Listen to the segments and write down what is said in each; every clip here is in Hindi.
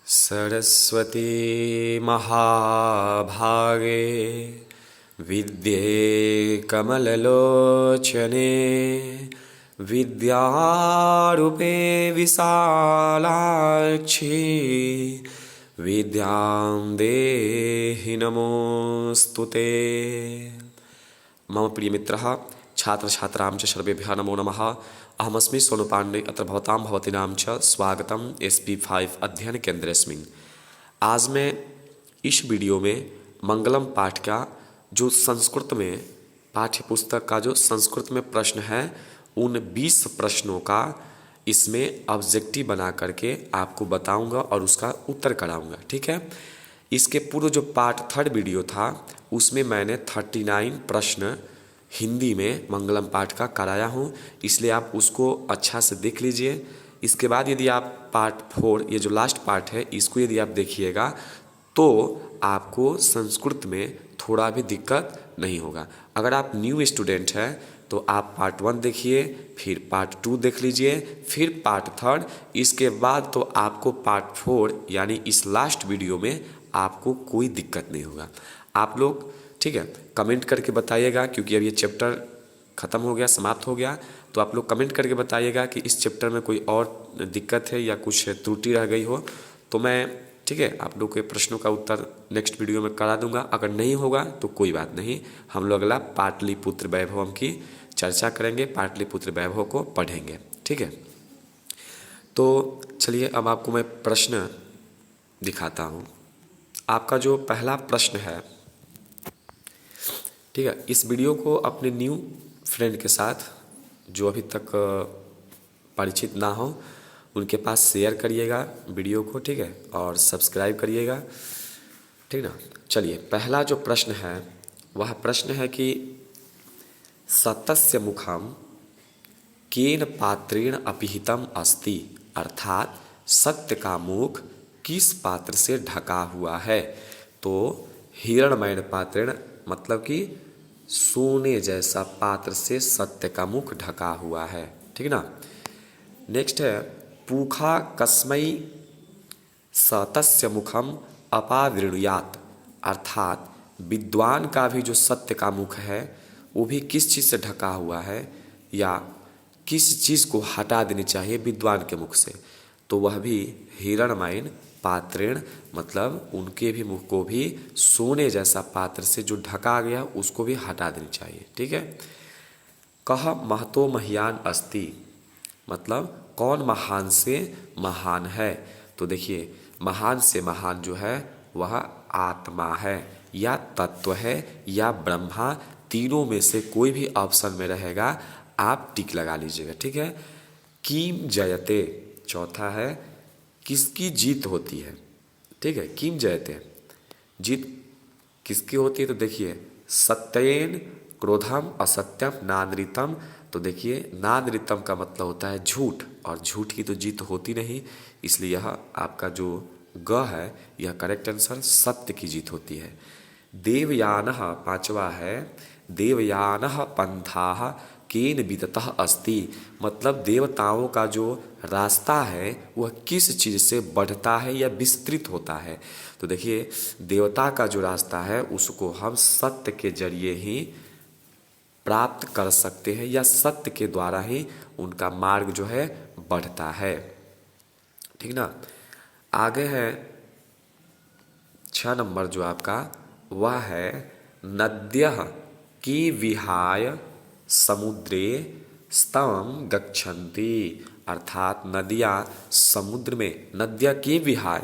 सरस्वती महाभागे विद्ये कमललोचने विद्यारूपे विशालाक्षी विद्यां देहि नमोऽस्तुते। मम प्रियमित्रः छात्रछात्रां च सर्वेभ्यः नमो नमः। अहमस्मि सोनुपाण्डे अत्र भवतां भवतीनां च स्वागतम SP5 अध्ययन केंद्रेऽस्मिन्। आज मैं इस वीडियो में मंगलम पाठ का जो संस्कृत में पाठ्य पुस्तक का जो संस्कृत में प्रश्न है उन 20 प्रश्नों का इसमें ऑब्जेक्टिव बना करके आपको बताऊंगा और उसका उत्तर कराऊंगा। ठीक है। इसके पूर्व जो पार्ट 3 वीडियो था उसमें मैंने 39 प्रश्न हिंदी में मंगलम पाठ का कराया हूँ, इसलिए आप उसको अच्छा से देख लीजिए। इसके बाद यदि आप पार्ट 4 ये जो लास्ट पार्ट है इसको यदि आप देखिएगा तो आपको संस्कृत में थोड़ा भी दिक्कत नहीं होगा। अगर आप न्यू स्टूडेंट हैं तो आप पार्ट 1 देखिए, फिर पार्ट 2 देख लीजिए, फिर पार्ट 3, इसके बाद तो आपको पार्ट 4 यानी इस लास्ट वीडियो में आपको कोई दिक्कत नहीं होगा। आप लोग ठीक है कमेंट करके बताइएगा, क्योंकि अब ये चैप्टर ख़त्म हो गया, समाप्त हो गया, तो आप लोग कमेंट करके बताइएगा कि इस चैप्टर में कोई और दिक्कत है या कुछ त्रुटि रह गई हो, तो मैं ठीक है आप लोग के प्रश्नों का उत्तर नेक्स्ट वीडियो में करा दूंगा। अगर नहीं होगा तो कोई बात नहीं, हम लोग अगला पाटलिपुत्र वैभवम की चर्चा करेंगे, पाटलिपुत्र वैभव को पढ़ेंगे। ठीक है, तो चलिए अब आपको मैं प्रश्न दिखाता हूँ। आपका जो पहला प्रश्न है, ठीक है, इस वीडियो को अपने न्यू फ्रेंड के साथ जो अभी तक परिचित ना हो उनके पास शेयर करिएगा वीडियो को, ठीक है, और सब्सक्राइब करिएगा, ठीक ना। चलिए पहला जो प्रश्न है वह प्रश्न है कि सतस्य मुखम केन पात्रेण अपिहितम अस्ति, अर्थात सत्य का मुख किस पात्र से ढका हुआ है। तो हिरणमय पात्रेण मतलब कि सोने जैसा पात्र से सत्य का मुख ढका हुआ है, ठीक ना। नेक्स्ट है पूखा कस्मै सतस्य मुखम अपावृणुयात, अर्थात विद्वान का भी जो सत्य का मुख है वो भी किस चीज़ से ढका हुआ है या किस चीज़ को हटा देनी चाहिए विद्वान के मुख से, तो वह भी हिरणमय पात्रेण मतलब उनके भी मुख को भी सोने जैसा पात्र से जो ढका गया उसको भी हटा देनी चाहिए। ठीक है। कह महतो मह्यान अस्ति, मतलब कौन महान से महान है। तो देखिए महान से महान जो है वह आत्मा है या तत्व है या ब्रह्मा, तीनों में से कोई भी ऑप्शन में रहेगा, आप टिक लगा लीजिएगा। ठीक है। किम जयते, चौथा है किसकी जीत होती है। ठीक है, किम जयते जीत किसकी होती है। तो देखिए सत्येन क्रोधम असत्यम नानृतम, तो देखिए नानृतम का मतलब होता है झूठ, और झूठ की तो जीत होती नहीं, इसलिए यह आपका जो ग है यह करेक्ट आंसर सत्य की जीत होती है। देवयानः पांचवा है देवयानः पंथाः केन विदतः अस्ति, मतलब देवताओं का जो रास्ता है वह किस चीज़ से बढ़ता है या विस्तृत होता है। तो देखिए देवता का जो रास्ता है उसको हम सत्य के जरिए ही प्राप्त कर सकते हैं या सत्य के द्वारा ही उनका मार्ग जो है बढ़ता है। ठीक ना। आगे है 6 नंबर जो आपका वह है नद्यः की विहाय समुद्रे स्तम गच्छन्ति, अर्थात नदियाँ समुद्र में, नदियाँ की विहाय,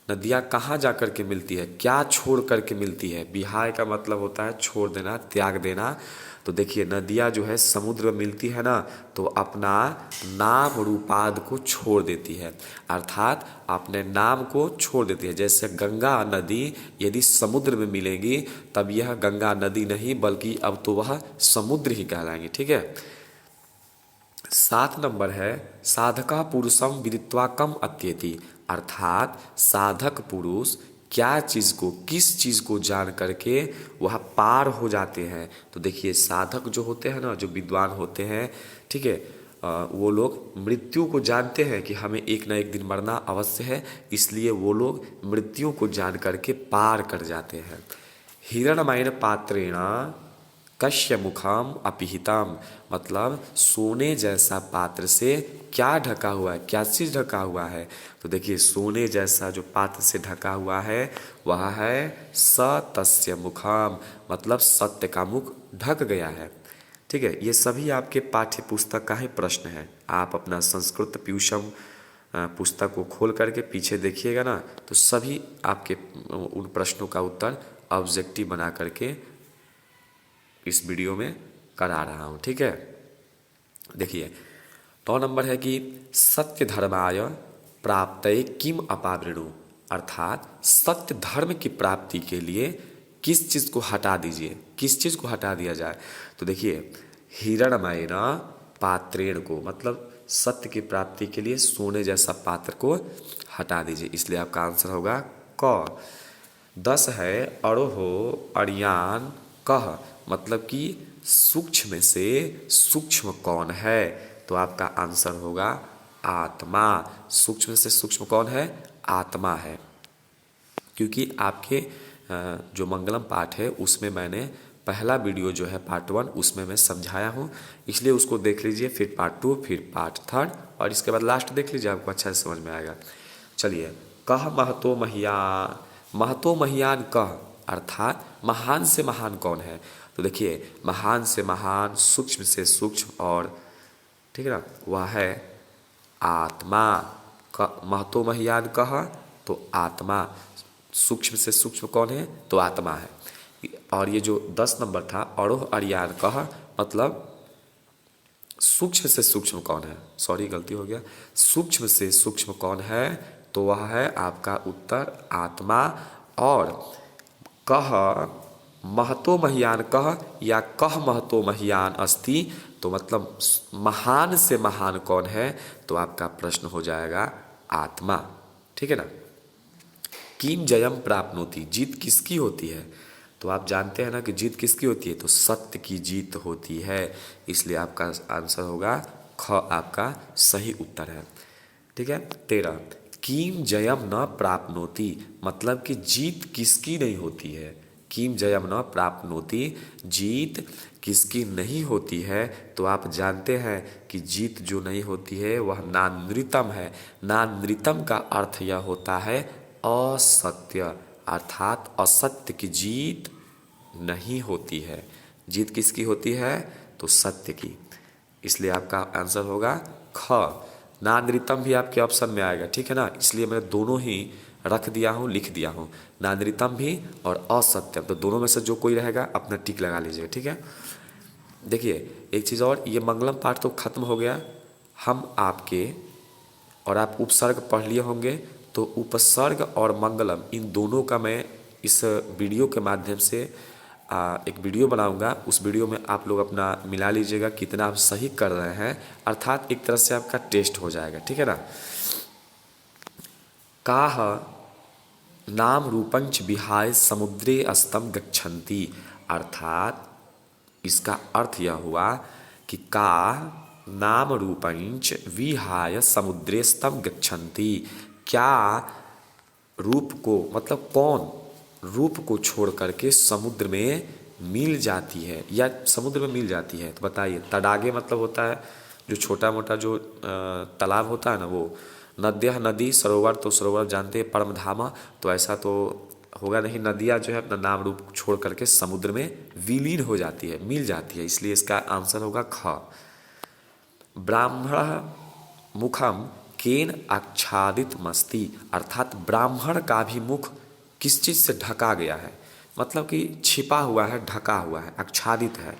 नदियाँ कहाँ जा कर के मिलती है, क्या छोड़ कर के मिलती है। विहाय का मतलब होता है छोड़ देना, त्याग देना। तो देखिए नदियाँ जो है समुद्र में मिलती है ना, तो अपना नाम रूपाद को छोड़ देती है, अर्थात अपने नाम को छोड़ देती है। जैसे गंगा नदी यदि समुद्र में मिलेंगी तब यह गंगा नदी नहीं बल्कि अब तो वह समुद्र ही कहलाएंगे। ठीक है। 7 नंबर है साधका पुरुषम विदित्वा कम अत्येति, अर्थात साधक पुरुष क्या चीज़ को किस चीज़ को जान करके वह पार हो जाते हैं। तो देखिए साधक जो होते हैं ना, जो विद्वान होते हैं, ठीक है, वो लोग मृत्यु को जानते हैं कि हमें एक ना एक दिन मरना अवश्य है, इसलिए वो लोग मृत्यु को जान करके पार कर जाते हैं। हिरणमयेन पात्रेण कस्य मुखम अपिहितम, मतलब सोने जैसा पात्र से क्या ढका हुआ है, क्या चीज़ ढका हुआ है। तो देखिए सोने जैसा जो पात्र से ढका हुआ है वह है स तस्य मुखम, मतलब सत्य का मुख ढक गया है। ठीक है, ये सभी आपके पाठ्य पुस्तक का ही प्रश्न है। आप अपना संस्कृत पीयूषम पुस्तक को खोल करके पीछे देखिएगा ना, तो सभी आपके उन प्रश्नों का उत्तर ऑब्जेक्टिव बना करके इस वीडियो में करा रहा हूँ। ठीक है, देखिए 9 नंबर है कि सत्य धर्माय प्राप्तये किम अपावृणु, अर्थात सत्य धर्म की प्राप्ति के लिए किस चीज़ को हटा दीजिए, किस चीज़ को हटा दिया जाए। तो देखिए हिरणमयेन पात्रेण को, मतलब सत्य की प्राप्ति के लिए सोने जैसा पात्र को हटा दीजिए, इसलिए आपका आंसर होगा क। 10 है अड़ोहो अड़ियान कह, मतलब कि सूक्ष्म से सूक्ष्म कौन है। तो आपका आंसर होगा आत्मा। सूक्ष्म से सूक्ष्म कौन है, आत्मा है। क्योंकि आपके जो मंगलम पाठ है उसमें मैंने पहला वीडियो जो है पार्ट 1 उसमें मैं समझाया हूँ, इसलिए उसको देख लीजिए, फिर पार्ट 2, फिर पार्ट 3 और इसके बाद लास्ट देख लीजिए, आपको अच्छा से समझ में आएगा। चलिए, कह महतो महियान, महतो महियान कह, अर्थात महान से महान कौन है। तो देखिए महान से महान, सूक्ष्म से सूक्ष्म, और ठीक है ना, वह है आत्मा। महतो महियान कह, तो आत्मा। सूक्ष्म से सूक्ष्म कौन है, तो आत्मा है। और ये जो 10 नंबर था अड़ोह अड़ियान कह, मतलब सूक्ष्म से सूक्ष्म कौन है, सॉरी गलती हो गया, सूक्ष्म से सूक्ष्म कौन है, तो वह है आपका उत्तर आत्मा। और कह महतो महियान कह या कह महतो महियान अस्ति, तो मतलब महान से महान कौन है, तो आपका प्रश्न हो जाएगा आत्मा। ठीक है ना। किम जयम प्राप्नोति, जीत किसकी होती है। तो आप जानते हैं ना कि जीत किसकी होती है, तो सत्य की जीत होती है, इसलिए आपका आंसर होगा ख, आपका सही उत्तर है। ठीक है। 13 किम जयम न प्राप्नोति, मतलब कि जीत किसकी नहीं होती है। किम जयम न प्राप्नोति, जीत किसकी नहीं होती है। तो आप जानते हैं कि जीत जो नहीं होती है वह नानृतम है। नानृतम का अर्थ यह होता है असत्य, अर्थात असत्य की जीत नहीं होती है। जीत किसकी होती है, तो सत्य की, इसलिए आपका आंसर होगा ख। नानृतम भी आपके ऑप्शन में आएगा, ठीक है ना, इसलिए मैंने दोनों ही रख दिया हूँ, लिख दिया हूँ, नानृतम भी और असत्यम, तो दोनों में से जो कोई रहेगा अपना टिक लगा लीजिएगा। ठीक है। देखिए एक चीज़ और, ये मंगलम पाठ तो खत्म हो गया, हम आपके और आप उपसर्ग पढ़ लिए होंगे, तो उपसर्ग और मंगलम इन दोनों का मैं इस वीडियो के माध्यम से एक वीडियो बनाऊंगा। उस वीडियो में आप लोग अपना मिला लीजिएगा कितना आप सही कर रहे हैं, अर्थात एक तरह से आपका टेस्ट हो जाएगा। ठीक है ना। काह नाम रूपंच विहाय समुद्रे अस्तम गच्छन्ति, अर्थात इसका अर्थ यह हुआ कि का नाम रूपंच विहाय समुद्रेस्तम गच्छन्ति, क्या रूप को, मतलब कौन रूप को छोड़ करके समुद्र में मिल जाती है या समुद्र में मिल जाती है। तो बताइए, तडागे मतलब होता है जो छोटा मोटा जो तालाब होता है ना, वो नद्य नदी, सरोवर तो सरोवर जानते हैं, परमधामा, तो ऐसा तो होगा नहीं, नदियाँ जो है अपना नाम रूप छोड़ करके समुद्र में विलीन हो जाती है, मिल जाती है, इसलिए इसका आंसर होगा ख। ब्राह्मण मुखम केन आच्छादित मस्ती, अर्थात ब्राह्मण का भी मुख किस चीज़ से ढका गया है, मतलब कि छिपा हुआ है, ढका हुआ है, आच्छादित है।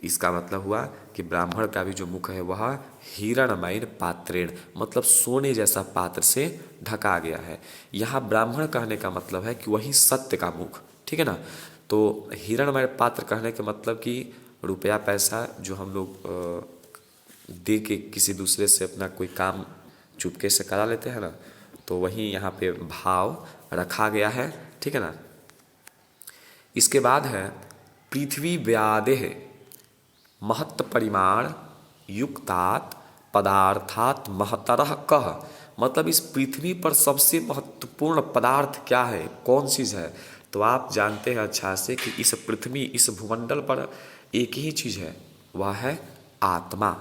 इसका मतलब हुआ कि ब्राह्मण का भी जो मुख है वह हिरणमयेन पात्रेण, मतलब सोने जैसा पात्र से ढका गया है। यहाँ ब्राह्मण कहने का मतलब है कि वही सत्य का मुख, ठीक है ना। तो हिरणमय पात्र कहने के मतलब कि रुपया पैसा जो हम लोग दे के किसी दूसरे से अपना कोई काम चुपके से करा लेते हैं ना, तो वही यहाँ पे भाव रखा गया है। ठीक है ना। इसके बाद है पृथ्वी व्यादेह महत्त परिमाण युक्तात् पदार्थात् महतरः कः, मतलब इस पृथ्वी पर सबसे महत्वपूर्ण पदार्थ क्या है, कौन चीज़ है। तो आप जानते हैं अच्छा से कि इस पृथ्वी, इस भूमंडल पर एक ही चीज़ है, वह है आत्मा।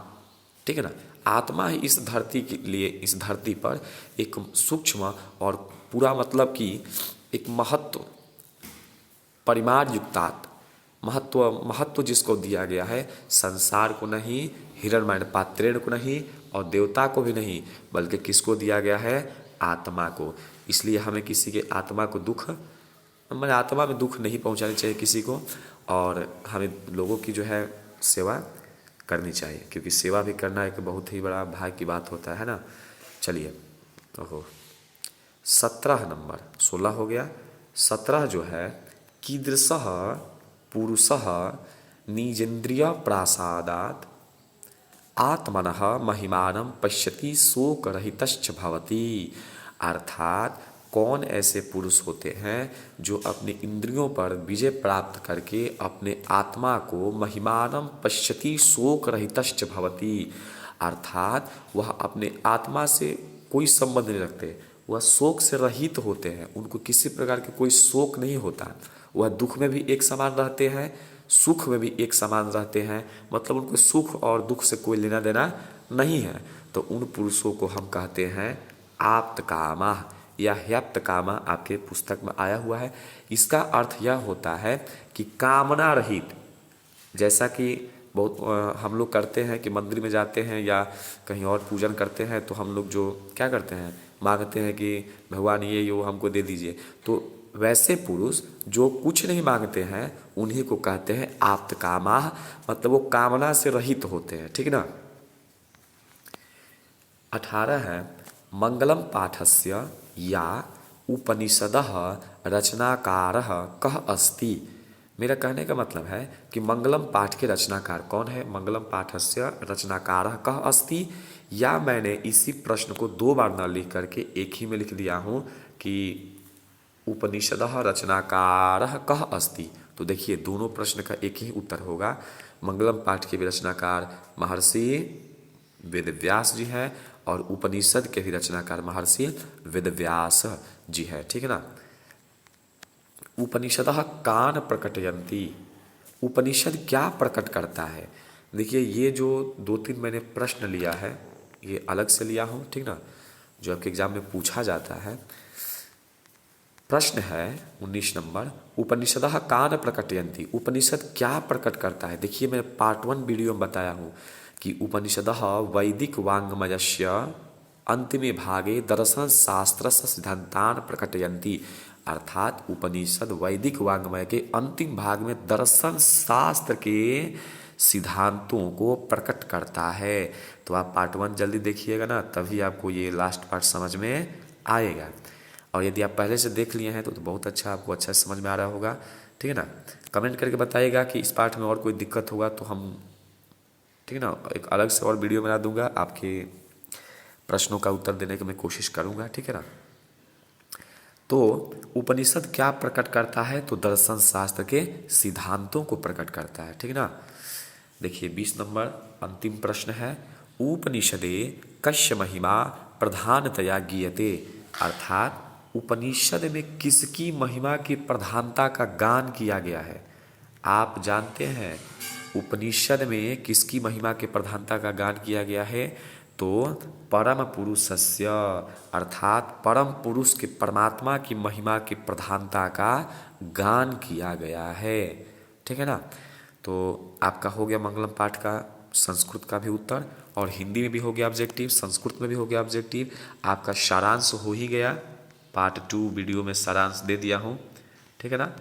ठीक है ना। आत्मा ही इस धरती के लिए, इस धरती पर एक सूक्ष्म और पूरा मतलब कि एक महत्व, परिमाण युक्तात्, महत्व जिसको दिया गया है, संसार को नहीं, हिरण्मय पात्रेण को नहीं और देवता को भी नहीं, बल्कि किसको दिया गया है, आत्मा को। इसलिए हमें किसी के आत्मा को दुख, हमारे आत्मा में दुख नहीं पहुंचानी चाहिए किसी को, और हमें लोगों की जो है सेवा करनी चाहिए, क्योंकि सेवा भी करना एक बहुत ही बड़ा भाग्य की बात होता है ना। चलिए, ओहो 17 नंबर, 16 हो गया। 17 जो है, कीदृशः पुरुषः निजेन्द्रिय प्रासादात् आत्मनः महिमानं पश्यति शोकरहितश्च भवति, अर्थात कौन ऐसे पुरुष होते हैं जो अपने इंद्रियों पर विजय प्राप्त करके अपने आत्मा को महिमानं पश्यति शोकरहितश्च भवति, अर्थात वह अपने आत्मा से कोई संबंध नहीं रखते, वह शोक से रहित होते हैं, उनको किसी प्रकार के कोई शोक नहीं होता, वह दुख में भी एक समान रहते हैं, सुख में भी एक समान रहते हैं, मतलब उनको सुख और दुख से कोई लेना देना नहीं है। तो उन पुरुषों को हम कहते हैं आप्तकामा या ह्यप्तकामा, आपके पुस्तक में आया हुआ है। इसका अर्थ यह होता है कि कामना रहित, जैसा कि बहुत हम लोग करते हैं कि मंदिर में जाते हैं या कहीं और पूजन करते हैं, तो हम लोग जो क्या करते हैं, मांगते हैं कि भगवान ये हमको दे दीजिए। तो वैसे पुरुष जो कुछ नहीं मांगते हैं, उन्हीं को कहते हैं आप्तकामाः, मतलब वो कामना से रहित होते हैं। ठीक ना। 18 है, मंगलम पाठस्य या उपनिषदः रचनाकारः कः अस्ति। मेरा कहने का मतलब है कि मंगलम पाठ के रचनाकार कौन है, मंगलम पाठस्य रचनाकारः कः अस्ति, या मैंने इसी प्रश्न को 2 बार न लिख करके एक ही में लिख दिया हूँ कि उपनिषदः रचनाकारः कः अस्ति। तो देखिए दोनों प्रश्न का एक ही उत्तर होगा। मंगलम पाठ के भी रचनाकार महर्षि वेदव्यास जी हैं और उपनिषद के भी रचनाकार महर्षि वेदव्यास जी है। ठीक है ना। उपनिषदः कान प्रकटयन्ति, उपनिषद क्या प्रकट करता है। देखिए ये जो 2-3 मैंने प्रश्न लिया है, ये अलग से लिया हूँ, ठीक ना, जो आपके एग्जाम में पूछा जाता है। प्रश्न है 19 नंबर, उपनिषदः कान प्रकटयन्ति, उपनिषद क्या प्रकट करता है। देखिए मैंने पार्ट 1 वीडियो में बताया हूँ कि उपनिषदः वैदिक वाङ्मयस्य अंतिमे भागे दर्शन शास्त्रस्य सिद्धान्तान् प्रकटयन्ति, अर्थात उपनिषद वैदिक वाङ्मय के अंतिम भाग में दर्शन शास्त्र के सिद्धांतों को प्रकट करता है। तो आप पार्ट 1 जल्दी देखिएगा ना, तभी आपको ये लास्ट पार्ट समझ में आएगा। और यदि आप पहले से देख लिए हैं तो बहुत अच्छा, आपको अच्छा समझ में आ रहा होगा। ठीक है ना। कमेंट करके बताइएगा कि इस पार्ट में और कोई दिक्कत होगा तो हम, ठीक है ना, एक अलग से और वीडियो बना दूंगा, आपके प्रश्नों का उत्तर देने की मैं कोशिश करूंगा। ठीक है ना। तो उपनिषद क्या प्रकट करता है, तो दर्शन शास्त्र के सिद्धांतों को प्रकट करता है। ठीक है ना। देखिए 20 नंबर अंतिम प्रश्न है, उपनिषदे कस्य महिमा प्रधानतया गीयते, अर्थात उपनिषद में किसकी महिमा की प्रधानता का गान किया गया है। आप जानते हैं उपनिषद में किसकी महिमा के प्रधानता का गान किया गया है, तो परम पुरुषस्य, अर्थात परम पुरुष के परमात्मा की महिमा की प्रधानता का गान किया गया है। ठीक है ना। तो आपका हो गया मंगलम पाठ का संस्कृत का भी उत्तर, और हिंदी में भी हो गया ऑब्जेक्टिव, संस्कृत में भी हो गया ऑब्जेक्टिव। आपका सारांश हो ही गया, पार्ट 2 वीडियो में सारांश दे दिया हूँ। ठीक है ना।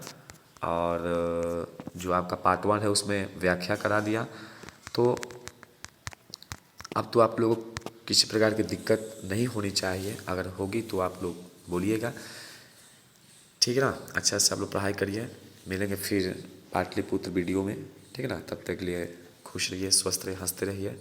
और जो आपका पार्ट 1 है उसमें व्याख्या करा दिया। तो अब तो आप लोगों को किसी प्रकार की दिक्कत नहीं होनी चाहिए, अगर होगी तो आप लोग बोलिएगा। ठीक है ना। अच्छा से आप लोग पढ़ाई करिए, मिलेंगे फिर पाटलिपुत्र वीडियो में। ठीक है ना। तब तक के लिए खुश रहिए, स्वस्थ रहिए, हंसते रहिए।